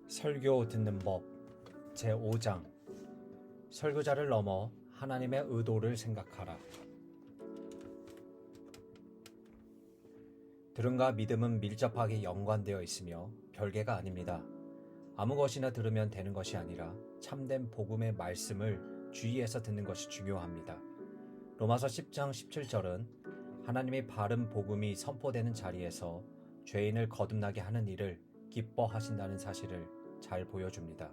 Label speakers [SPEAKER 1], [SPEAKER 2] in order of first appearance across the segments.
[SPEAKER 1] 설교 듣는 법 제5장 설교자를 넘어 하나님의 의도를 생각하라. 들음과 믿음은 밀접하게 연관되어 있으며 별개가 아닙니다. 아무 것이나 들으면 되는 것이 아니라 참된 복음의 말씀을 주의해서 듣는 것이 중요합니다. 로마서 10장 17절은 하나님이 바른 복음이 선포되는 자리에서 죄인을 거듭나게 하는 일을 기뻐하신다는 사실을 잘 보여줍니다.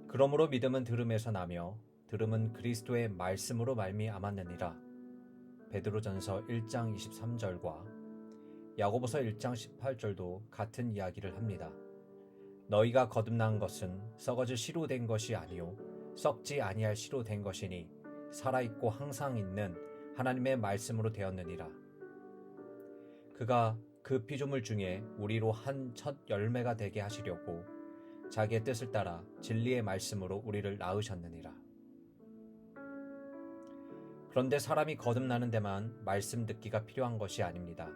[SPEAKER 1] 그러므로 믿음은 들음에서 나며 들음은 그리스도의 말씀으로 말미암았느니라. 베드로전서 1장 23절과 야고보서 1장 18절도 같은 이야기를 합니다. 너희가 거듭난 것은 썩어질 씨로 된 것이 아니요 썩지 아니할 씨로 된 것이니 살아있고 항상 있는 하나님의 말씀으로 되었느니라. 그가 그 피조물 중에 우리로 한 첫 열매가 되게 하시려고 자기의 뜻을 따라 진리의 말씀으로 우리를 낳으셨느니라. 그런데 사람이 거듭나는 데만 말씀 듣기가 필요한 것이 아닙니다.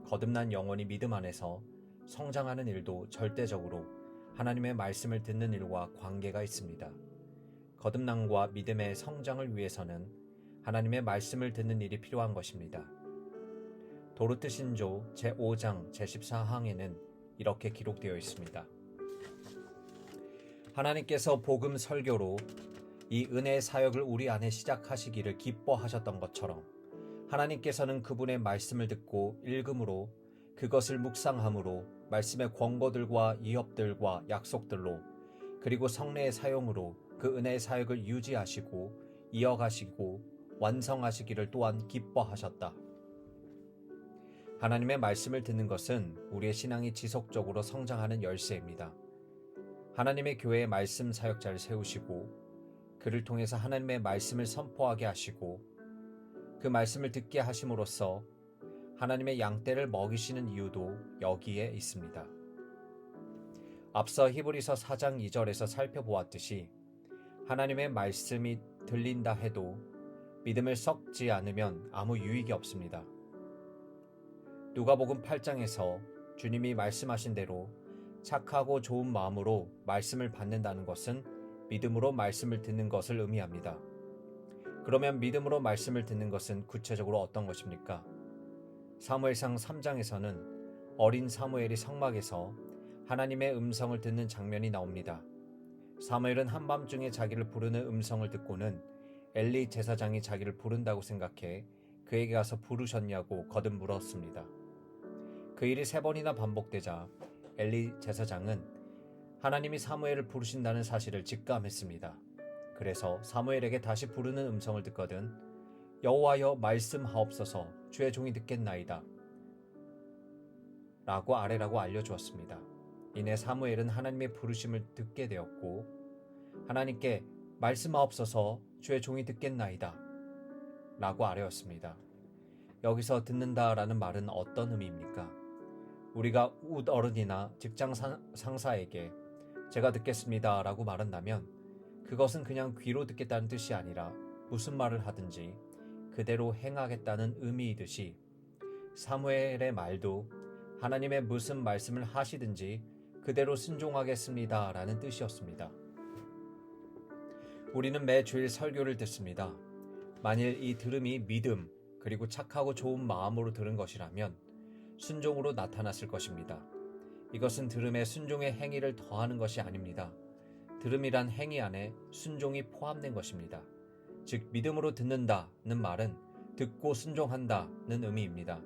[SPEAKER 1] 거듭난 영혼이 믿음 안에서 성장하는 일도 절대적으로 하나님의 말씀을 듣는 일과 관계가 있습니다. 거듭남과 믿음의 성장을 위해서는 하나님의 말씀을 듣는 일이 필요한 것입니다. 도르트 신조 제5장 제14항에는 이렇게 기록되어 있습니다. 하나님께서 복음 설교로 이 은혜의 사역을 우리 안에 시작하시기를 기뻐하셨던 것처럼 하나님께서는 그분의 말씀을 듣고 읽음으로 그것을 묵상함으로 말씀의 권고들과 이협들과 약속들로 그리고 성례의 사용으로 그 은혜의 사역을 유지하시고 이어가시고 완성하시기를 또한 기뻐하셨다. 하나님의 말씀을 듣는 것은 우리의 신앙이 지속적으로 성장하는 열쇠입니다. 하나님의 교회의 말씀 사역자를 세우시고 그를 통해서 하나님의 말씀을 선포하게 하시고 그 말씀을 듣게 하심으로써 하나님의 양떼를 먹이시는 이유도 여기에 있습니다. 앞서 히브리서 4장 2절에서 살펴보았듯이 하나님의 말씀이 들린다 해도 믿음을 썩지 않으면 아무 유익이 없습니다. 누가복음 8장에서 주님이 말씀하신 대로 착하고 좋은 마음으로 말씀을 받는다는 것은 믿음으로 말씀을 듣는 것을 의미합니다. 그러면 믿음으로 말씀을 듣는 것은 구체적으로 어떤 것입니까? 사무엘상 3장에서는 어린 사무엘이 성막에서 하나님의 음성을 듣는 장면이 나옵니다. 사무엘은 한밤중에 자기를 부르는 음성을 듣고는 엘리 제사장이 자기를 부른다고 생각해 그에게 가서 부르셨냐고 거듭 물었습니다. 그 일이 3번이나 반복되자 엘리 제사장은 하나님이 사무엘을 부르신다는 사실을 직감했습니다. 그래서 사무엘에게 다시 부르는 음성을 듣거든 여호와여 말씀하옵소서 주의 종이 듣겠나이다 라고 아뢰라고 알려주었습니다. 이내 사무엘은 하나님의 부르심을 듣게 되었고 하나님께 말씀하옵소서 주의 종이 듣겠나이다 라고 아뢰었습니다. 여기서 듣는다라는 말은 어떤 의미입니까? 우리가 웃어른이나 직장 상사에게 제가 듣겠습니다 라고 말한다면 그것은 그냥 귀로 듣겠다는 뜻이 아니라 무슨 말을 하든지 그대로 행하겠다는 의미이듯이 사무엘의 말도 하나님의 무슨 말씀을 하시든지 그대로 순종하겠습니다 라는 뜻이었습니다. 우리는 매 주일 설교를 듣습니다. 만일 이 들음이 믿음 그리고 착하고 좋은 마음으로 들은 것이라면 순종으로 나타났을 것입니다. 이것은 들음에 순종의 행위를 더하는 것이 아닙니다. 들음이란 행위 안에 순종이 포함된 것입니다. 즉 믿음으로 듣는다는 말은 듣고 순종한다는 의미입니다.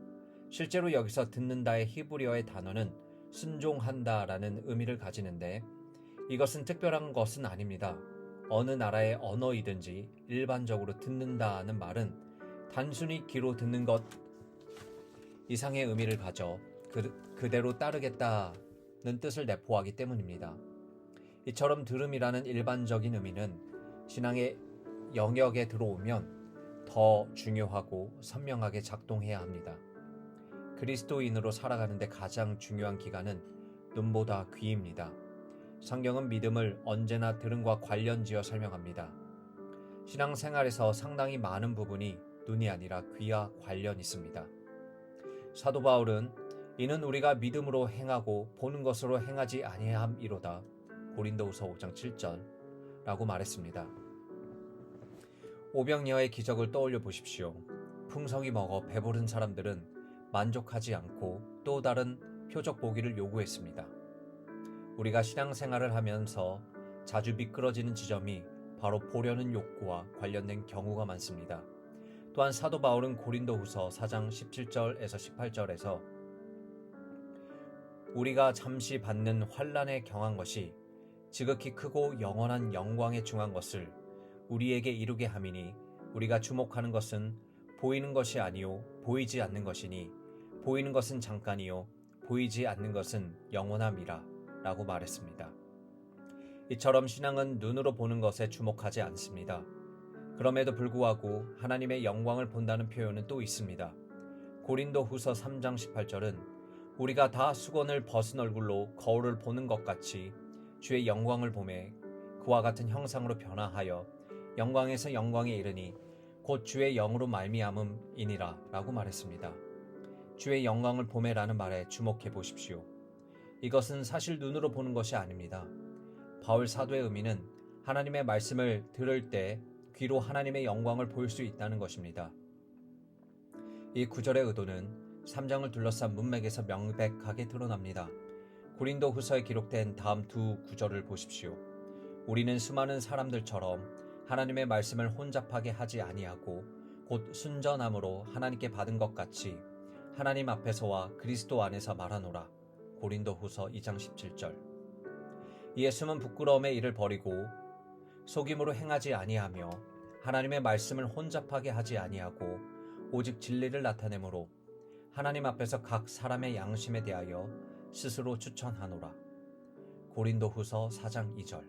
[SPEAKER 1] 실제로 여기서 듣는다의 히브리어의 단어는 순종한다라는 의미를 가지는데 이것은 특별한 것은 아닙니다. 어느 나라의 언어이든지 일반적으로 듣는다는 말은 단순히 귀로 듣는 것 이상의 의미를 가져 그대로 따르겠다는 뜻을 내포하기 때문입니다. 이처럼 들음이라는 일반적인 의미는 신앙의 영역에 들어오면 더 중요하고 선명하게 작동해야 합니다. 그리스도인으로 살아가는데 가장 중요한 기관은 눈보다 귀입니다. 성경은 믿음을 언제나 들음과 관련지어 설명합니다. 신앙생활에서 상당히 많은 부분이 눈이 아니라 귀와 관련 있습니다. 사도 바울은 이는 우리가 믿음으로 행하고 보는 것으로 행하지 아니함이로다. 고린도후서 5장 7절라고 말했습니다. 오병이어의 기적을 떠올려 보십시오. 풍성이 먹어 배부른 사람들은 만족하지 않고 또 다른 표적 보기를 요구했습니다. 우리가 신앙생활을 하면서 자주 미끄러지는 지점이 바로 보려는 욕구와 관련된 경우가 많습니다. 또한 사도 바울은 고린도후서 4장 17절에서 18절에서 우리가 잠시 받는 환난에 경한 것이 지극히 크고 영원한 영광에 중한 것을 우리에게 이루게 함이니 우리가 주목하는 것은 보이는 것이 아니요 보이지 않는 것이니 보이는 것은 잠깐이요 보이지 않는 것은 영원함이라 라고 말했습니다. 이처럼 신앙은 눈으로 보는 것에 주목하지 않습니다. 그럼에도 불구하고 하나님의 영광을 본다는 표현은 또 있습니다. 고린도후서 3장 18절은 우리가 다 수건을 벗은 얼굴로 거울을 보는 것 같이 주의 영광을 보매 그와 같은 형상으로 변화하여 영광에서 영광에 이르니 곧 주의 영으로 말미암음이니라 라고 말했습니다. 주의 영광을 보매라는 말에 주목해 보십시오. 이것은 사실 눈으로 보는 것이 아닙니다. 바울 사도의 의미는 하나님의 말씀을 들을 때 귀로 하나님의 영광을 볼 수 있다는 것입니다. 이 구절의 의도는 3장을 둘러싼 문맥에서 명백하게 드러납니다. 고린도후서에 기록된 다음 두 구절을 보십시오. 우리는 수많은 사람들처럼 하나님의 말씀을 혼잡하게 하지 아니하고 곧 순전함으로 하나님께 받은 것 같이 하나님 앞에서와 그리스도 안에서 말하노라. 고린도후서 2장 17절. 이에 숨은 부끄러움의 일을 버리고 속임으로 행하지 아니하며 하나님의 말씀을 혼잡하게 하지 아니하고 오직 진리를 나타내므로 하나님 앞에서 각 사람의 양심에 대하여 스스로 추천하노라. 고린도후서 4장 2절.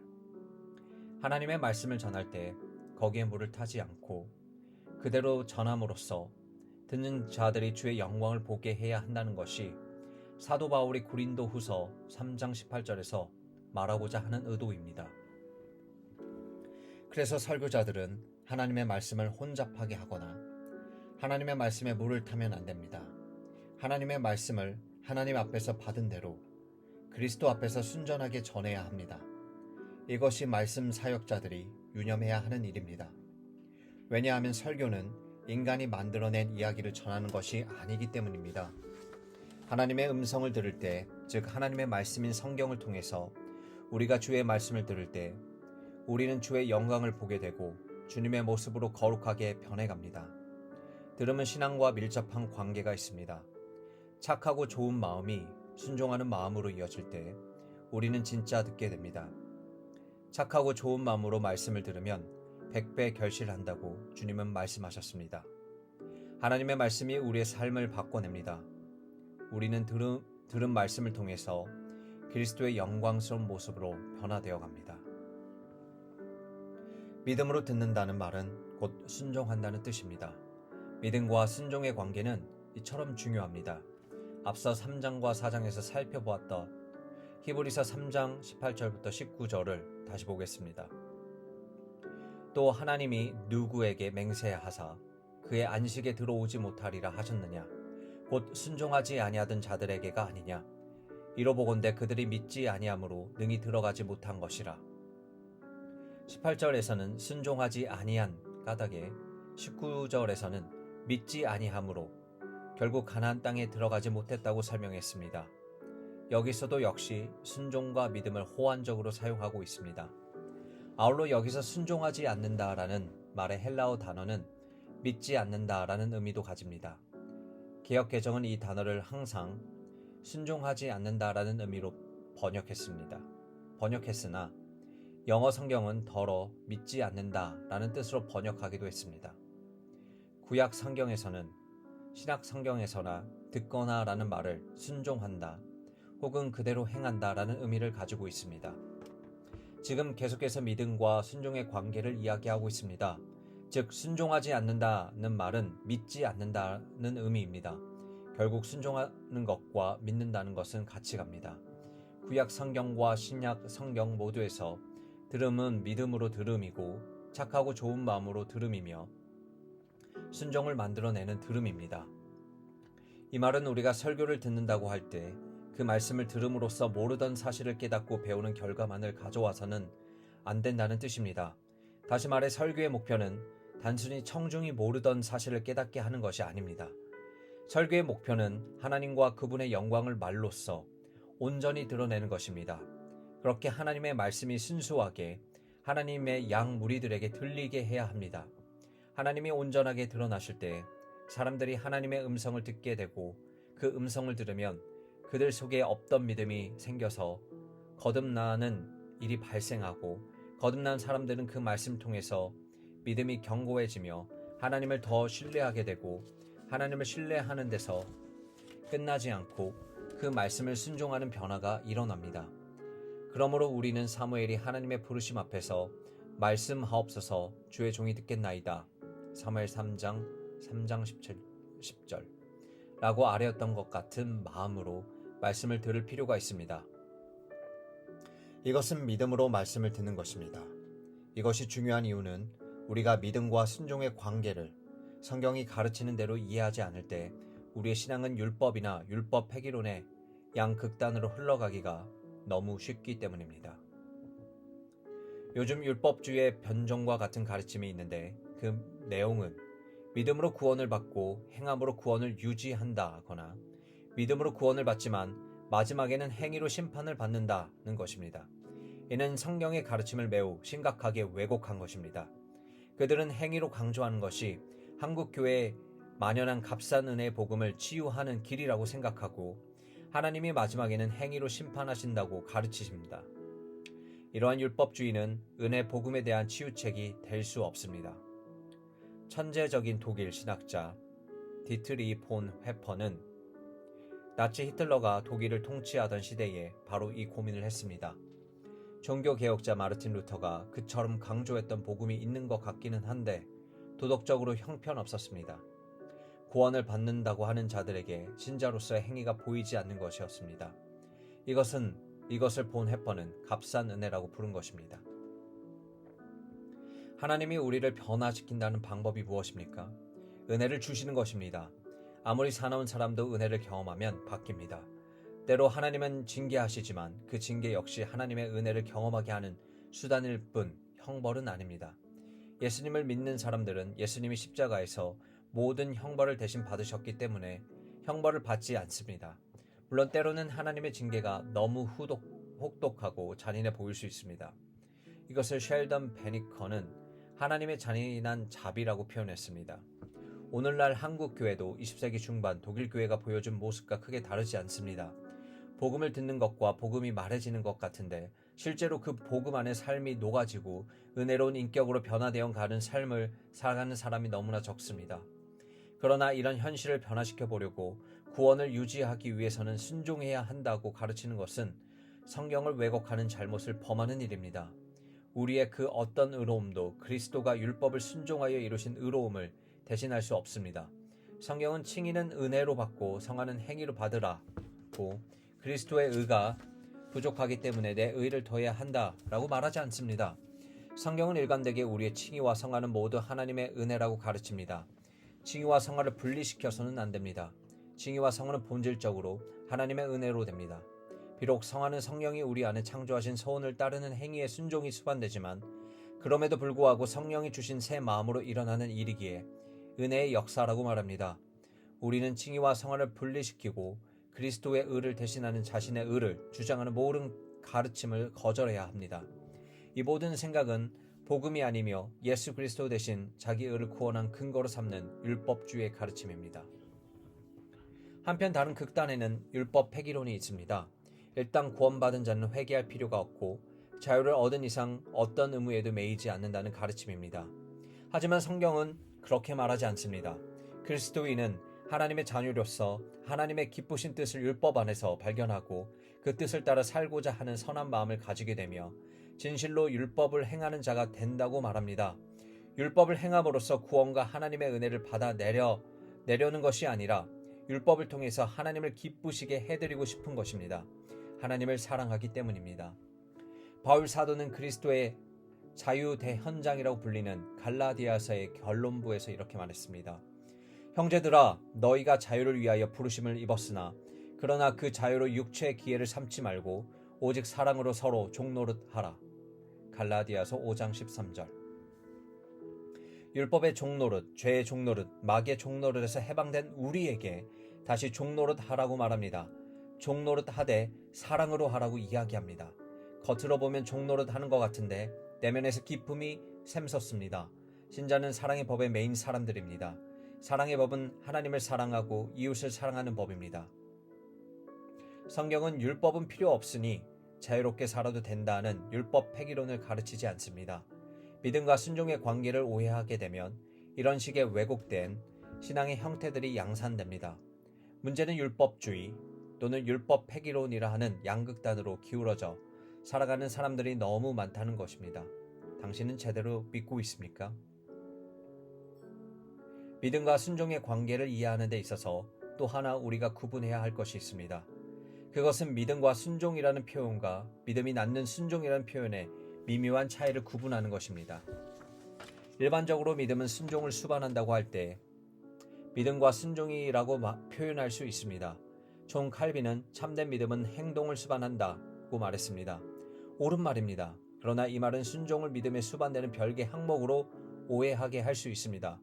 [SPEAKER 1] 하나님의 말씀을 전할 때 거기에 물을 타지 않고 그대로 전함으로써 듣는 자들이 주의 영광을 보게 해야 한다는 것이 사도 바울이 고린도후서 3장 18절에서 말하고자 하는 의도입니다. 그래서 설교자들은 하나님의 말씀을 혼잡하게 하거나 하나님의 말씀에 물을 타면 안 됩니다. 하나님의 말씀을 하나님 앞에서 받은 대로 그리스도 앞에서 순전하게 전해야 합니다. 이것이 말씀 사역자들이 유념해야 하는 일입니다. 왜냐하면 설교는 인간이 만들어낸 이야기를 전하는 것이 아니기 때문입니다. 하나님의 음성을 들을 때, 즉 하나님의 말씀인 성경을 통해서 우리가 주의 말씀을 들을 때 우리는 주의 영광을 보게 되고 주님의 모습으로 거룩하게 변해갑니다. 들음은 신앙과 밀접한 관계가 있습니다. 착하고 좋은 마음이 순종하는 마음으로 이어질 때 우리는 진짜 듣게 됩니다. 착하고 좋은 마음으로 말씀을 들으면 100배 결실한다고 주님은 말씀하셨습니다. 하나님의 말씀이 우리의 삶을 바꿔냅니다. 우리는 들은 말씀을 통해서 그리스도의 영광스러운 모습으로 변화되어 갑니다. 믿음으로 듣는다는 말은 곧 순종한다는 뜻입니다. 믿음과 순종의 관계는 이처럼 중요합니다. 앞서 3장과 4장에서 살펴보았던 히브리서 3장 18절부터 19절을 다시 보겠습니다. 또 하나님이 누구에게 맹세하사 그의 안식에 들어오지 못하리라 하셨느냐? 곧 순종하지 아니하던 자들에게가 아니냐? 이로보건대 그들이 믿지 아니함으로 능히 들어가지 못한 것이라. 18절에서는 순종하지 아니한 까닭에 19절에서는 믿지 아니함으로 결국 가나안 땅에 들어가지 못했다고 설명했습니다. 여기서도 역시 순종과 믿음을 호환적으로 사용하고 있습니다. 아울러 여기서 순종하지 않는다라는 말의 헬라어 단어는 믿지 않는다라는 의미도 가집니다. 개역개정은 이 단어를 항상 순종하지 않는다라는 의미로 번역했으나 영어 성경은 덜어 믿지 않는다라는 뜻으로 번역하기도 했습니다. 구약 성경에서는 신약 성경에서나 듣거나라는 말을 순종한다 혹은 그대로 행한다라는 의미를 가지고 있습니다. 지금 계속해서 믿음과 순종의 관계를 이야기하고 있습니다. 즉 순종하지 않는다는 말은 믿지 않는다는 의미입니다. 결국 순종하는 것과 믿는다는 것은 같이 갑니다. 구약 성경과 신약 성경 모두에서 들음은 믿음으로 들음이고 착하고 좋은 마음으로 들음이며 순종을 만들어내는 들음입니다. 이 말은 우리가 설교를 듣는다고 할 때 그 말씀을 들음으로써 모르던 사실을 깨닫고 배우는 결과만을 가져와서는 안 된다는 뜻입니다. 다시 말해 설교의 목표는 단순히 청중이 모르던 사실을 깨닫게 하는 것이 아닙니다. 설교의 목표는 하나님과 그분의 영광을 말로써 온전히 드러내는 것입니다. 그렇게 하나님의 말씀이 순수하게 하나님의 양 무리들에게 들리게 해야 합니다. 하나님이 온전하게 드러나실 때 사람들이 하나님의 음성을 듣게 되고 그 음성을 들으면 그들 속에 없던 믿음이 생겨서 거듭나는 일이 발생하고 거듭난 사람들은 그 말씀 통해서 믿음이 견고해지며 하나님을 더 신뢰하게 되고 하나님을 신뢰하는 데서 끝나지 않고 그 말씀을 순종하는 변화가 일어납니다. 그러므로 우리는 사무엘이 하나님의 부르심 앞에서 말씀하옵소서 주의 종이 듣겠나이다. 사무엘 3장 10절 라고 아뢰었던 것 같은 마음으로 말씀을 들을 필요가 있습니다. 이것은 믿음으로 말씀을 듣는 것입니다. 이것이 중요한 이유는 우리가 믿음과 순종의 관계를 성경이 가르치는 대로 이해하지 않을 때 우리의 신앙은 율법이나 율법 폐기론의 양극단으로 흘러가기가 너무 쉽기 때문입니다. 요즘 율법주의의 변종과 같은 가르침이 있는데 그 내용은 믿음으로 구원을 받고 행함으로 구원을 유지한다거나 믿음으로 구원을 받지만 마지막에는 행위로 심판을 받는다는 것입니다. 이는 성경의 가르침을 매우 심각하게 왜곡한 것입니다. 그들은 행위로 강조하는 것이 한국교회의 만연한 값싼 은혜의 복음을 치유하는 길이라고 생각하고 하나님이 마지막에는 행위로 심판하신다고 가르치십니다. 이러한 율법주의는 은혜 복음에 대한 치유책이 될 수 없습니다. 천재적인 독일 신학자 디트리 폰 회퍼는 나치 히틀러가 독일을 통치하던 시대에 바로 이 고민을 했습니다. 종교개혁자 마르틴 루터가 그처럼 강조했던 복음이 있는 것 같기는 한데 도덕적으로 형편없었습니다. 구원을 받는다고 하는 자들에게 신자로서의 행위가 보이지 않는 것이었습니다. 이것을 본 회퍼는 값싼 은혜라고 부른 것입니다. 하나님이 우리를 변화시킨다는 방법이 무엇입니까? 은혜를 주시는 것입니다. 아무리 사나운 사람도 은혜를 경험하면 바뀝니다. 때로 하나님은 징계하시지만 그 징계 역시 하나님의 은혜를 경험하게 하는 수단일 뿐 형벌은 아닙니다. 예수님을 믿는 사람들은 예수님이 십자가에서 모든 형벌을 대신 받으셨기 때문에 형벌을 받지 않습니다. 물론 때로는 하나님의 징계가 너무 혹독하고 잔인해 보일 수 있습니다. 이것을 셸던 베니커는 하나님의 잔인한 자비라고 표현했습니다. 오늘날 한국 교회도 20세기 중반 독일 교회가 보여준 모습과 크게 다르지 않습니다. 복음을 듣는 것과 복음이 말해지는 것 같은데 실제로 그 복음 안에 삶이 녹아지고 은혜로운 인격으로 변화되어 가는 삶을 살아가는 사람이 너무나 적습니다. 그러나 이런 현실을 변화시켜 보려고 구원을 유지하기 위해서는 순종해야 한다고 가르치는 것은 성경을 왜곡하는 잘못을 범하는 일입니다. 우리의 그 어떤 의로움도 그리스도가 율법을 순종하여 이루신 의로움을 대신할 수 없습니다. 성경은 칭의는 은혜로 받고 성화는 행위로 받으라고 그리스도의 의가 부족하기 때문에 내 의를 더해야 한다라고 말하지 않습니다. 성경은 일관되게 우리의 칭의와 성화는 모두 하나님의 은혜라고 가르칩니다. 칭의와 성화를 분리시켜서는 안 됩니다. 칭의와 성화는 본질적으로 하나님의 은혜로 됩니다. 비록 성화는 성령이 우리 안에 창조하신 소원을 따르는 행위의 순종이 수반되지만 그럼에도 불구하고 성령이 주신 새 마음으로 일어나는 일이기에 은혜의 역사라고 말합니다. 우리는 칭의와 성화를 분리시키고 그리스도의 의를 대신하는 자신의 의를 주장하는 모든 가르침을 거절해야 합니다. 이 모든 생각은 복음이 아니며 예수 그리스도 대신 자기 의를 구원한 근거로 삼는 율법주의의 가르침입니다. 한편 다른 극단에는 율법 폐기론이 있습니다. 일단 구원받은 자는 회개할 필요가 없고 자유를 얻은 이상 어떤 의무에도 매이지 않는다는 가르침입니다. 하지만 성경은 그렇게 말하지 않습니다. 그리스도인은 하나님의 자녀로서 하나님의 기쁘신 뜻을 율법 안에서 발견하고 그 뜻을 따라 살고자 하는 선한 마음을 가지게 되며 진실로 율법을 행하는 자가 된다고 말합니다. 율법을 행함으로써 구원과 하나님의 은혜를 받아 내려는 것이 아니라 율법을 통해서 하나님을 기쁘시게 해드리고 싶은 것입니다. 하나님을 사랑하기 때문입니다. 바울 사도는 그리스도의 자유 대현장이라고 불리는 갈라디아서의 결론부에서 이렇게 말했습니다. 형제들아, 너희가 자유를 위하여 부르심을 입었으나 그러나 그 자유로 육체의 기회를 삼지 말고 오직 사랑으로 서로 종노릇하라. 갈라디아서 5장 13절. 율법의 종노릇, 죄의 종노릇, 마귀의 종노릇에서 해방된 우리에게 다시 종노릇 하라고 말합니다. 종노릇 하되 사랑으로 하라고 이야기합니다. 겉으로 보면 종노릇 하는 것 같은데 내면에서 기쁨이 샘솟습니다. 신자는 사랑의 법에 매인 사람들입니다. 사랑의 법은 하나님을 사랑하고 이웃을 사랑하는 법입니다. 성경은 율법은 필요 없으니 자유롭게 살아도 된다는 율법 폐기론을 가르치지 않습니다. 믿음과 순종의 관계를 오해하게 되면 이런 식의 왜곡된 신앙의 형태들이 양산됩니다. 문제는 율법주의 또는 율법 폐기론이라 하는 양극단으로 기울어져 살아가는 사람들이 너무 많다는 것입니다. 당신은 제대로 믿고 있습니까? 믿음과 순종의 관계를 이해하는 데 있어서 또 하나 우리가 구분해야 할 것이 있습니다. 그것은 믿음과 순종이라는 표현과 믿음이 낳는 순종이라는 표현의 미묘한 차이를 구분하는 것입니다. 일반적으로 믿음은 순종을 수반한다고 할 때 믿음과 순종이라고 표현할 수 있습니다. 존 칼빈은 참된 믿음은 행동을 수반한다고 말했습니다. 옳은 말입니다. 그러나 이 말은 순종을 믿음에 수반되는 별개 항목으로 오해하게 할 수 있습니다.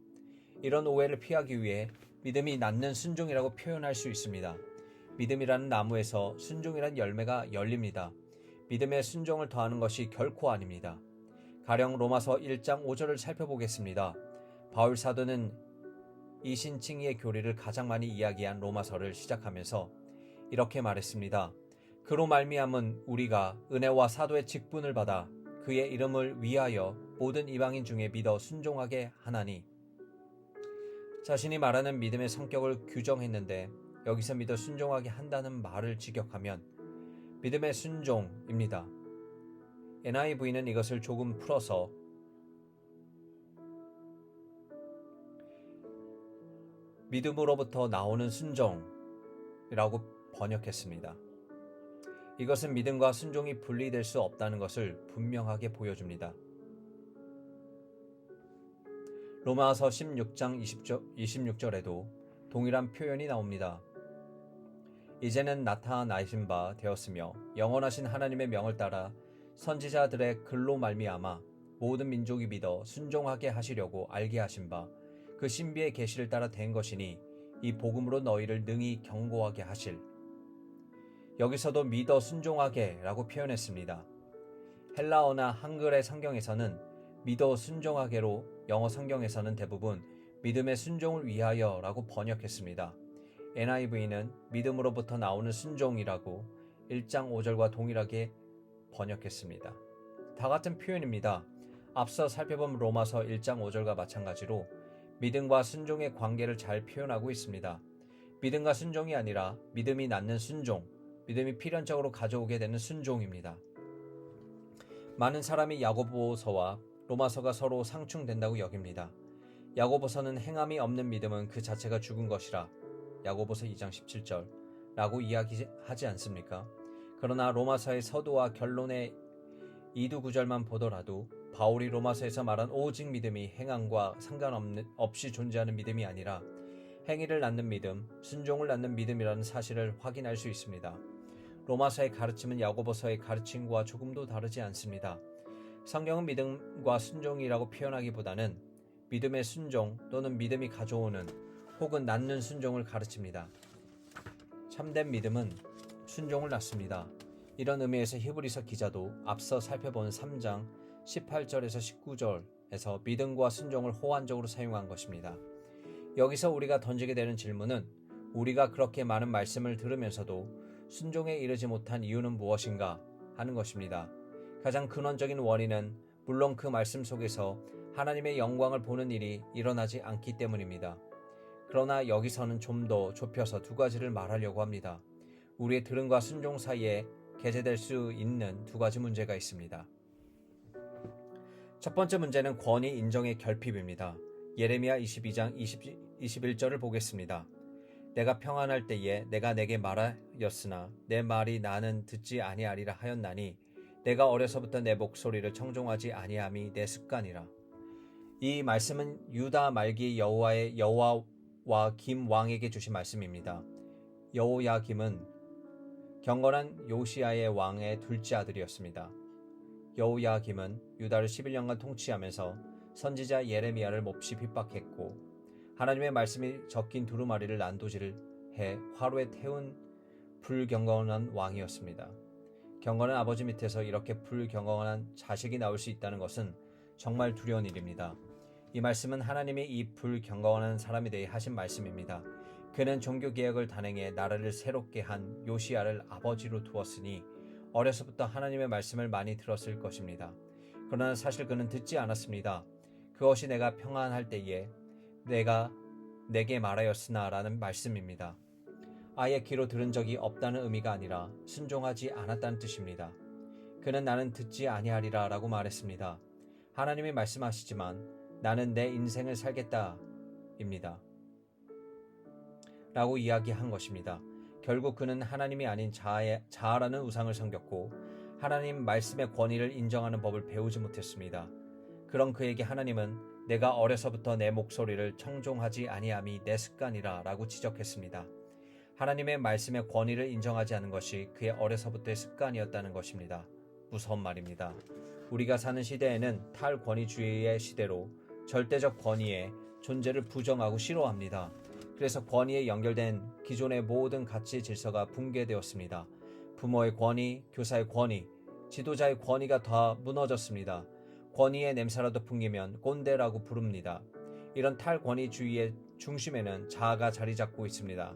[SPEAKER 1] 이런 오해를 피하기 위해 믿음이 낳는 순종이라고 표현할 수 있습니다. 믿음이라는 나무에서 순종이란 열매가 열립니다. 믿음에 순종을 더하는 것이 결코 아닙니다. 가령 로마서 1장 5절을 살펴보겠습니다. 바울 사도는 이신칭의의 교리를 가장 많이 이야기한 로마서를 시작하면서 이렇게 말했습니다. 그로 말미암은 우리가 은혜와 사도의 직분을 받아 그의 이름을 위하여 모든 이방인 중에 믿어 순종하게 하나니. 자신이 말하는 믿음의 성격을 규정했는데 여기서 믿어 순종하게 한다는 말을 직역하면 믿음의 순종입니다. NIV는 이것을 조금 풀어서 믿음으로부터 나오는 순종이라고 번역했습니다. 이것은 믿음과 순종이 분리될 수 없다는 것을 분명하게 보여줍니다. 로마서 16장 26절에도 동일한 표현이 나옵니다. 이제는 나타나신 바 되었으며 영원하신 하나님의 명을 따라 선지자들의 글로 말미암아 모든 민족이 믿어 순종하게 하시려고 알게 하신 바 그 신비의 계시를 따라 된 것이니 이 복음으로 너희를 능히 경고하게 하실. 여기서도 믿어 순종하게 라고 표현했습니다. 헬라어나 한글의 성경에서는 믿어 순종하게로 영어 성경에서는 대부분 믿음의 순종을 위하여 라고 번역했습니다. NIV는 믿음으로부터 나오는 순종이라고 1장 5절과 동일하게 번역했습니다. 다 같은 표현입니다. 앞서 살펴본 로마서 1장 5절과 마찬가지로 믿음과 순종의 관계를 잘 표현하고 있습니다. 믿음과 순종이 아니라 믿음이 낳는 순종, 믿음이 필연적으로 가져오게 되는 순종입니다. 많은 사람이 야고보서와 로마서가 서로 상충된다고 여깁니다. 야고보서는 행함이 없는 믿음은 그 자체가 죽은 것이라 야고보서 2장 17절 라고 이야기하지 않습니까? 그러나 로마서의 서두와 결론의 2두 구절만 보더라도 바울이 로마서에서 말한 오직 믿음이 행함과 상관없이 존재하는 믿음이 아니라 행위를 낳는 믿음, 순종을 낳는 믿음이라는 사실을 확인할 수 있습니다. 로마서의 가르침은 야고보서의 가르침과 조금도 다르지 않습니다. 성경은 믿음과 순종이라고 표현하기보다는 믿음의 순종 또는 믿음이 가져오는 혹은 낳는 순종을 가르칩니다. 참된 믿음은 순종을 낳습니다. 이런 의미에서 히브리서 기자도 앞서 살펴본 3장 18절에서 19절에서 믿음과 순종을 호환적으로 사용한 것입니다. 여기서 우리가 던지게 되는 질문은 우리가 그렇게 많은 말씀을 들으면서도 순종에 이르지 못한 이유는 무엇인가 하는 것입니다. 가장 근원적인 원인은 물론 그 말씀 속에서 하나님의 영광을 보는 일이 일어나지 않기 때문입니다. 그러나 여기서는 좀 더 좁혀서 두 가지를 말하려고 합니다. 우리의 들음과 순종 사이에 게재될 수 있는 두 가지 문제가 있습니다. 첫 번째 문제는 권위 인정의 결핍입니다. 예레미야 22장 21절을 보겠습니다. 내가 평안할 때에 내가 내게 말하였으나 내 말이 나는 듣지 아니하리라 하였나니 내가 어려서부터 내 목소리를 청종하지 아니함이 내 습관이라. 이 말씀은 유다 말기 여호와의 여호와 여호야김 왕에게 주신 말씀입니다. 여호야김은 경건한 요시야의 왕의 둘째 아들이었습니다. 여호야김은 유다를 11년간 통치하면서 선지자 예레미야를 몹시 핍박했고 하나님의 말씀이 적힌 두루마리를 난도질을 해 화로에 태운 불경건한 왕이었습니다. 경건한 아버지 밑에서 이렇게 불경건한 자식이 나올 수 있다는 것은 정말 두려운 일입니다. 이 말씀은 하나님이 이 불경건한 사람에 대해 하신 말씀입니다. 그는 종교개혁을 단행해 나라를 새롭게 한 요시야를 아버지로 두었으니 어려서부터 하나님의 말씀을 많이 들었을 것입니다. 그러나 사실 그는 듣지 않았습니다. 그것이 내가 평안할 때에 내가 내게 말하였으나 라는 말씀입니다. 아예 귀로 들은 적이 없다는 의미가 아니라 순종하지 않았다는 뜻입니다. 그는 나는 듣지 아니하리라 라고 말했습니다. 하나님이 말씀하시지만 나는 내 인생을 살겠다 입니다. 라고 이야기한 것입니다. 결국 그는 하나님이 아닌 자아라는 우상을 섬겼고 하나님 말씀의 권위를 인정하는 법을 배우지 못했습니다. 그런 그에게 하나님은 내가 어려서부터 내 목소리를 청종하지 아니함이 내 습관이라 라고 지적했습니다. 하나님의 말씀의 권위를 인정하지 않은 것이 그의 어려서부터의 습관이었다는 것입니다. 무서운 말입니다. 우리가 사는 시대에는 탈권위주의의 시대로 절대적 권위의 존재를 부정하고 싫어합니다. 그래서 권위에 연결된 기존의 모든 가치 질서가 붕괴되었습니다. 부모의 권위, 교사의 권위, 지도자의 권위가 다 무너졌습니다. 권위의 냄새라도 풍기면 꼰대라고 부릅니다. 이런 탈권위주의의 중심에는 자아가 자리 잡고 있습니다.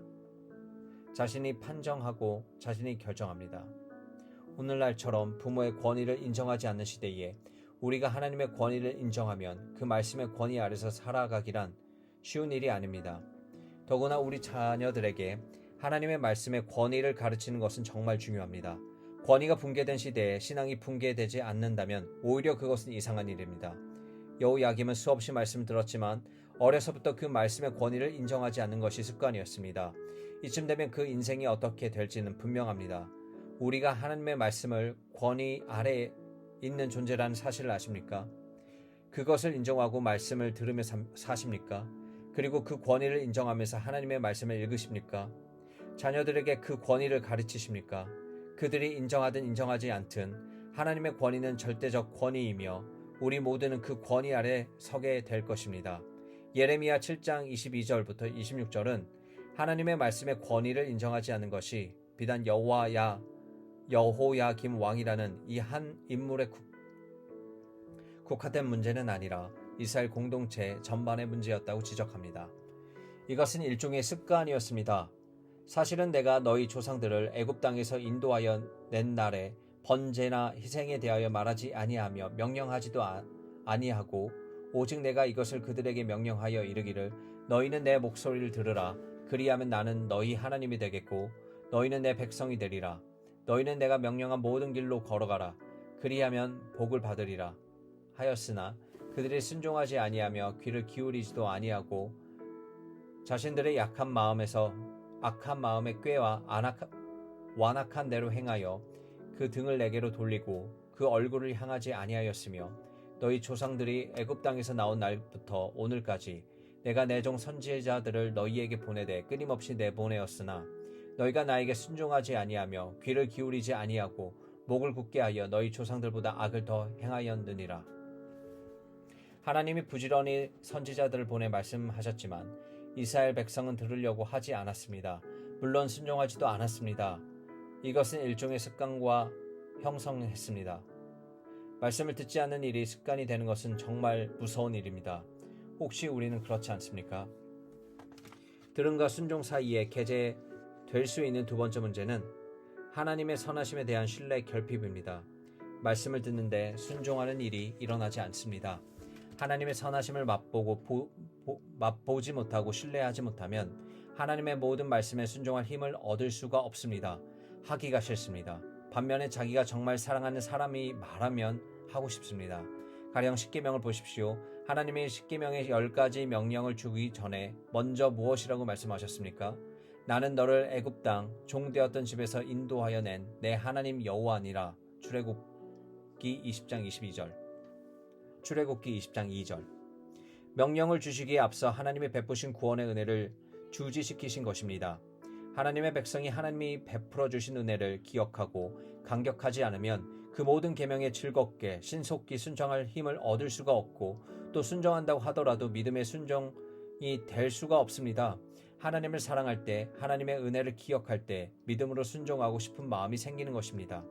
[SPEAKER 1] 자신이 판정하고 자신이 결정합니다. 오늘날처럼 부모의 권위를 인정하지 않는 시대에 우리가 하나님의 권위를 인정하면 그 말씀의 권위 아래서 살아가기란 쉬운 일이 아닙니다. 더구나 우리 자녀들에게 하나님의 말씀의 권위를 가르치는 것은 정말 중요합니다. 권위가 붕괴된 시대에 신앙이 붕괴되지 않는다면 오히려 그것은 이상한 일입니다. 여호야김은 수없이 말씀을 들었지만 어려서부터 그 말씀의 권위를 인정하지 않는 것이 습관이었습니다. 이쯤 되면 그 인생이 어떻게 될지는 분명합니다. 우리가 하나님의 말씀을 권위 아래에 있는 존재라는 사실을 아십니까? 그것을 인정하고 말씀을 들으며 사십니까? 그리고 그 권위를 인정하면서 하나님의 말씀을 읽으십니까? 자녀들에게 그 권위를 가르치십니까? 그들이 인정하든 인정하지 않든 하나님의 권위는 절대적 권위이며 우리 모두는 그 권위 아래 서게 될 것입니다. 예레미야 7장 22절부터 26절은 하나님의 말씀의 권위를 인정하지 않는 것이 비단 여호야김 왕이라는 이 한 인물의 국한된 문제는 아니라 이스라엘 공동체 전반의 문제였다고 지적합니다. 이것은 일종의 습관이었습니다. 사실은 내가 너희 조상들을 애굽 땅에서 인도하여 낸 날에 번제나 희생에 대하여 말하지 아니하며 명령하지도 아니하고 오직 내가 이것을 그들에게 명령하여 이르기를 너희는 내 목소리를 들으라. 그리하면 나는 너희 하나님이 되겠고 너희는 내 백성이 되리라. 너희는 내가 명령한 모든 길로 걸어가라. 그리하면 복을 받으리라 하였으나 그들이 순종하지 아니하며 귀를 기울이지도 아니하고 자신들의 약한 마음에서 악한 마음의 꾀와 완악한 대로 행하여 그 등을 내게로 돌리고 그 얼굴을 향하지 아니하였으며 너희 조상들이 애굽 땅에서 나온 날부터 오늘까지 내가 내 종 선지자들을 너희에게 보내되 끊임없이 내보내었으나 너희가 나에게 순종하지 아니하며 귀를 기울이지 아니하고 목을 굳게 하여 너희 조상들보다 악을 더 행하였느니라. 하나님이 부지런히 선지자들을 보내 말씀하셨지만 이스라엘 백성은 들으려고 하지 않았습니다. 물론 순종하지도 않았습니다. 이것은 일종의 습관과 형성했습니다. 말씀을 듣지 않는 일이 습관이 되는 것은 정말 무서운 일입니다. 혹시 우리는 그렇지 않습니까? 들음과 순종 사이에 개재될 수 있는 두 번째 문제는 하나님의 선하심에 대한 신뢰 결핍입니다. 말씀을 듣는데 순종하는 일이 일어나지 않습니다. 하나님의 선하심을 맛보지 못하고 신뢰하지 못하면 하나님의 모든 말씀에 순종할 힘을 얻을 수가 없습니다. 하기가 싫습니다. 반면에 자기가 정말 사랑하는 사람이 말하면 하고 싶습니다. 가령 십계명을 보십시오. 하나님이 십계명의 10가지 명령을 주기 전에 먼저 무엇이라고 말씀하셨습니까? 나는 너를 애굽 땅 종되었던 집에서 인도하여 낸 내 하나님 여호와니라. 출애굽기 20장 22절. 출애굽기 20장 2절. 명령을 주시기에 앞서 하나님이 베푸신 구원의 은혜를 주지시키신 것입니다. 하나님의 백성이 하나님이 베풀어 주신 은혜를 기억하고 감격하지 않으면 그 모든 계명에 즐겁게 신속히 순종할 힘을 얻을 수가 없고, 또 순종한다고 하더라도 믿음의 순종이 될 수가 없습니다. 하나님을 사랑할 때, 하나님의 은혜를 기억할 때 믿음으로 순종하고 싶은 마음이 생기는 것입니다.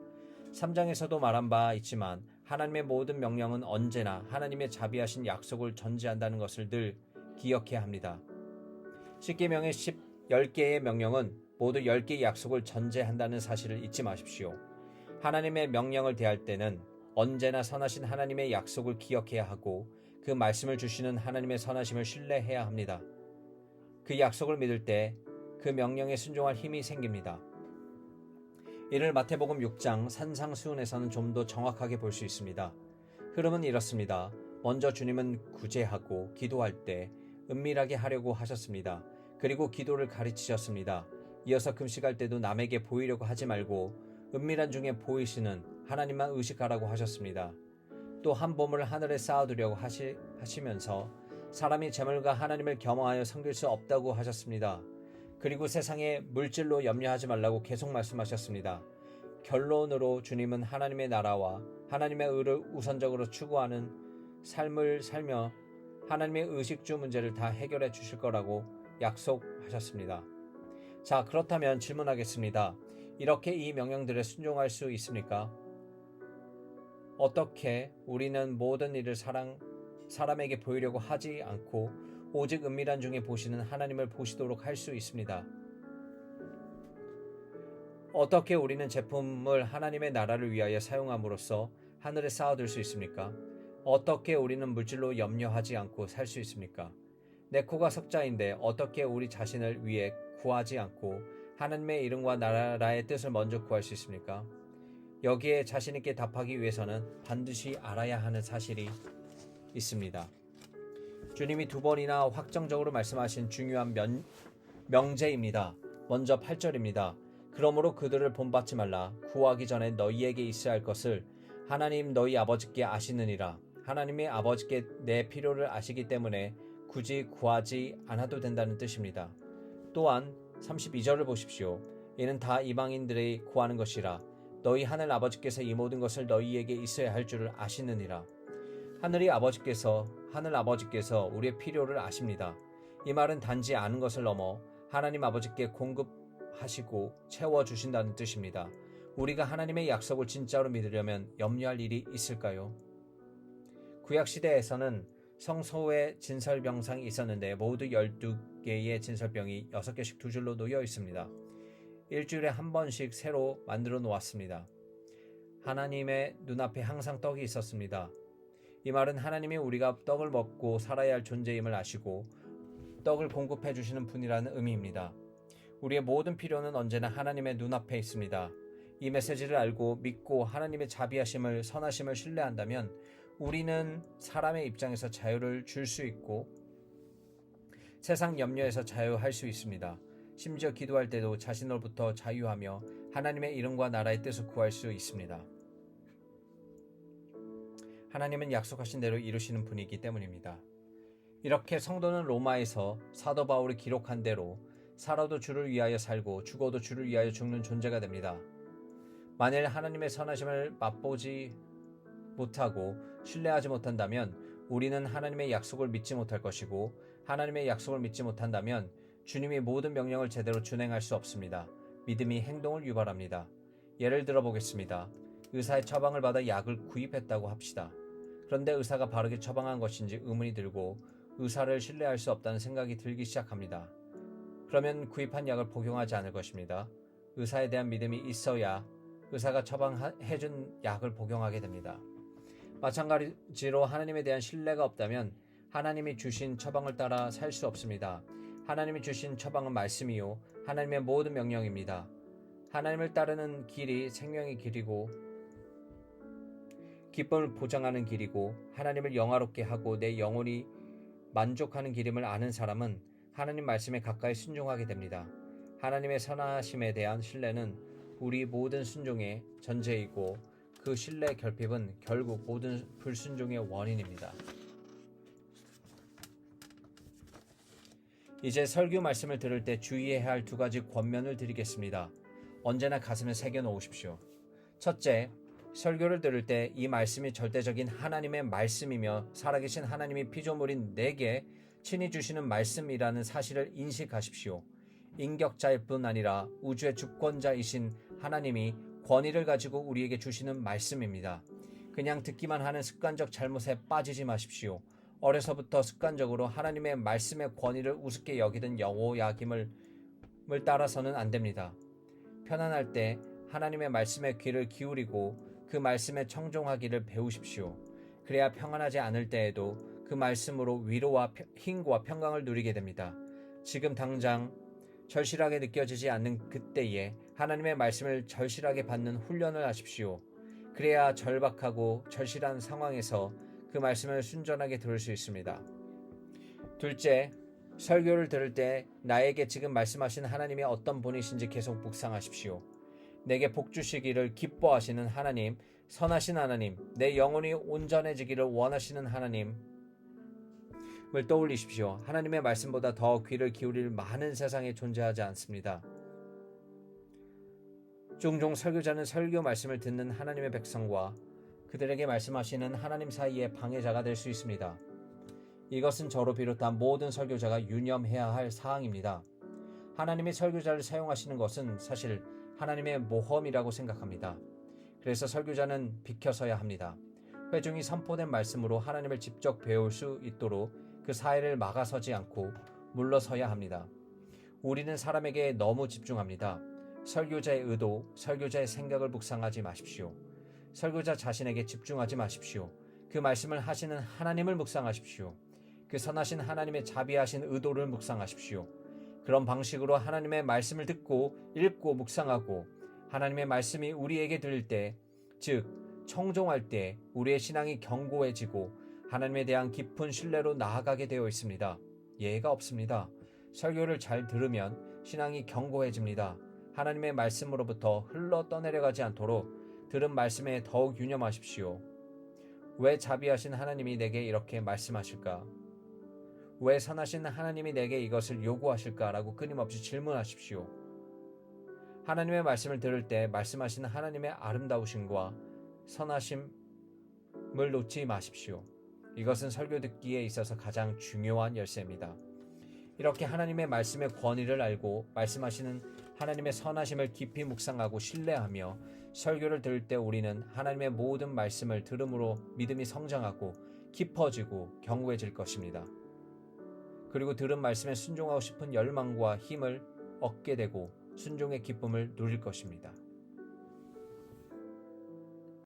[SPEAKER 1] 3장에서도 말한 바 있지만 하나님의 모든 명령은 언제나 하나님의 자비하신 약속을 전제한다는 것을 늘 기억해야 합니다. 십계명의 10개의 명령은 모두 10개의 약속을 전제한다는 사실을 잊지 마십시오. 하나님의 명령을 대할 때는 언제나 선하신 하나님의 약속을 기억해야 하고, 그 말씀을 주시는 하나님의 선하심을 신뢰해야 합니다. 그 약속을 믿을 때 그 명령에 순종할 힘이 생깁니다. 이를 마태복음 6장 산상수훈에서는 좀 더 정확하게 볼 수 있습니다. 흐름은 이렇습니다. 먼저 주님은 구제하고 기도할 때 은밀하게 하려고 하셨습니다. 그리고 기도를 가르치셨습니다. 이어서 금식할 때도 남에게 보이려고 하지 말고 은밀한 중에 보이시는 하나님만 의식하라고 하셨습니다. 또 한 보물을 하늘에 쌓아두려고 하시면서 사람이 재물과 하나님을 겸하여 섬길 수 없다고 하셨습니다. 그리고 세상의 물질로 염려하지 말라고 계속 말씀하셨습니다. 결론으로 주님은 하나님의 나라와 하나님의 의를 우선적으로 추구하는 삶을 살며 하나님의 의식주 문제를 다 해결해 주실 거라고 약속하셨습니다. 자, 그렇다면 질문하겠습니다. 이렇게 이 명령들에 순종할 수 있습니까? 어떻게 우리는 모든 일을 사람에게 보이려고 하지 않고 오직 은밀한 중에 보시는 하나님을 보시도록 할 수 있습니다. 어떻게 우리는 제품을 하나님의 나라를 위하여 사용함으로써 하늘에 쌓아둘 수 있습니까? 어떻게 우리는 물질로 염려하지 않고 살 수 있습니까? 내 코가 석자인데 어떻게 우리 자신을 위해 구하지 않고 하나님의 이름과 나라의 뜻을 먼저 구할 수 있습니까? 여기에 자신 있게 답하기 위해서는 반드시 알아야 하는 사실이 있습니다. 주님이 2번이나 확정적으로 말씀하신 중요한 명제입니다. 먼저 8절입니다. 그러므로 그들을 본받지 말라. 구하기 전에 너희에게 있어야 할 것을 하나님 너희 아버지께 아시느니라. 하나님의 아버지께 내 필요를 아시기 때문에 굳이 구하지 않아도 된다는 뜻입니다. 또한 32절을 보십시오. 이는 다 이방인들이 구하는 것이라. 너희 하늘 아버지께서 이 모든 것을 너희에게 있어야 할 줄을 아시느니라. 하늘 아버지께서 우리의 필요를 아십니다. 이 말은 단지 아는 것을 넘어 하나님 아버지께 공급하시고 채워주신다는 뜻입니다. 우리가 하나님의 약속을 진짜로 믿으려면 염려할 일이 있을까요? 구약시대에서는 성소에 진설병상이 있었는데 모두 12개의 진설병이 6개씩 두 줄로 놓여 있습니다. 일주일에 한 번씩 새로 만들어 놓았습니다. 하나님의 눈앞에 항상 떡이 있었습니다. 이 말은 하나님이 우리가 떡을 먹고 살아야 할 존재임을 아시고 떡을 공급해 주시는 분이라는 의미입니다. 우리의 모든 필요는 언제나 하나님의 눈앞에 있습니다. 이 메시지를 알고 믿고 하나님의 자비하심을 선하심을 신뢰한다면 우리는 사람의 입장에서 자유를 줄 수 있고 세상 염려에서 자유할 수 있습니다. 심지어 기도할 때도 자신으로부터 자유하며 하나님의 이름과 나라의 뜻을 구할 수 있습니다. 하나님은 약속하신 대로 이루시는 분이기 때문입니다. 이렇게 성도는 로마에서 사도 바울이 기록한 대로 살아도 주를 위하여 살고 죽어도 주를 위하여 죽는 존재가 됩니다. 만일 하나님의 선하심을 맛보지 못하고 신뢰하지 못한다면 우리는 하나님의 약속을 믿지 못할 것이고, 하나님의 약속을 믿지 못한다면 주님이 모든 명령을 제대로 준행할 수 없습니다. 믿음이 행동을 유발합니다. 예를 들어 보겠습니다. 의사의 처방을 받아 약을 구입했다고 합시다. 그런데 의사가 바르게 처방한 것인지 의문이 들고 의사를 신뢰할 수 없다는 생각이 들기 시작합니다. 그러면 구입한 약을 복용하지 않을 것입니다. 의사에 대한 믿음이 있어야 의사가 처방해준 약을 복용하게 됩니다. 마찬가지로 하나님에 대한 신뢰가 없다면 하나님이 주신 처방을 따라 살 수 없습니다. 하나님이 주신 처방은 말씀이요 하나님의 모든 명령입니다. 하나님을 따르는 길이 생명의 길이고 기쁨을 보장하는 길이고 하나님을 영화롭게 하고 내 영혼이 만족하는 길임을 아는 사람은 하나님 말씀에 가까이 순종하게 됩니다. 하나님의 선하심에 대한 신뢰는 우리 모든 순종의 전제이고 그 신뢰의 결핍은 결국 모든 불순종의 원인입니다. 이제 설교 말씀을 들을 때 주의해야 할 2가지 권면을 드리겠습니다. 언제나 가슴에 새겨 놓으십시오. 첫째, 설교를 들을 때 이 말씀이 절대적인 하나님의 말씀이며 살아계신 하나님이 피조물인 내게 친히 주시는 말씀이라는 사실을 인식하십시오. 인격자일 뿐 아니라 우주의 주권자이신 하나님이 권위를 가지고 우리에게 주시는 말씀입니다. 그냥 듣기만 하는 습관적 잘못에 빠지지 마십시오. 어려서부터 습관적으로 하나님의 말씀의 권위를 우습게 여기던 여호야김을 따라서는 안 됩니다. 편안할 때 하나님의 말씀에 귀를 기울이고 그 말씀에 청종하기를 배우십시오. 그래야 평안하지 않을 때에도 그 말씀으로 위로와 힘과 평강을 누리게 됩니다. 지금 당장 절실하게 느껴지지 않는 그때에 하나님의 말씀을 절실하게 받는 훈련을 하십시오. 그래야 절박하고 절실한 상황에서 그 말씀을 순전하게 들을 수 있습니다. 둘째, 설교를 들을 때 나에게 지금 말씀하신 하나님이 어떤 분이신지 계속 묵상하십시오. 내게 복 주시기를 기뻐하시는 하나님, 선하신 하나님, 내 영혼이 온전해지기를 원하시는 하나님을 떠올리십시오. 하나님의 말씀보다 더 귀를 기울일 많은 세상에 존재하지 않습니다. 종종 설교자는 설교 말씀을 듣는 하나님의 백성과 그들에게 말씀하시는 하나님 사이의 방해자가 될 수 있습니다. 이것은 저로 비롯한 모든 설교자가 유념해야 할 사항입니다. 하나님이 설교자를 사용하시는 것은 사실 하나님의 모험이라고 생각합니다. 그래서 설교자는 비켜서야 합니다. 회중이 선포된 말씀으로 하나님을 직접 배울 수 있도록 그 사이를 막아서지 않고 물러서야 합니다. 우리는 사람에게 너무 집중합니다. 설교자의 의도, 설교자의 생각을 묵상하지 마십시오. 설교자 자신에게 집중하지 마십시오. 그 말씀을 하시는 하나님을 묵상하십시오. 그 선하신 하나님의 자비하신 의도를 묵상하십시오. 그런 방식으로 하나님의 말씀을 듣고 읽고 묵상하고 하나님의 말씀이 우리에게 들릴 때, 즉 청종할 때 우리의 신앙이 견고해지고 하나님에 대한 깊은 신뢰로 나아가게 되어 있습니다. 예가 없습니다. 설교를 잘 들으면 신앙이 견고해집니다. 하나님의 말씀으로부터 흘러 떠내려가지 않도록 들은 말씀에 더욱 유념하십시오. 왜 자비하신 하나님이 내게 이렇게 말씀하실까? 왜 선하신 하나님이 내게 이것을 요구하실까라고 끊임없이 질문하십시오. 하나님의 말씀을 들을 때 말씀하시는 하나님의 아름다우심과 선하심을 놓지 마십시오. 이것은 설교 듣기에 있어서 가장 중요한 열쇠입니다. 이렇게 하나님의 말씀의 권위를 알고 말씀하시는 하나님의 선하심을 깊이 묵상하고 신뢰하며 설교를 들을 때 우리는 하나님의 모든 말씀을 들음으로 믿음이 성장하고 깊어지고 견고해질 것입니다. 그리고 들은 말씀에 순종하고 싶은 열망과 힘을 얻게 되고 순종의 기쁨을 누릴 것입니다.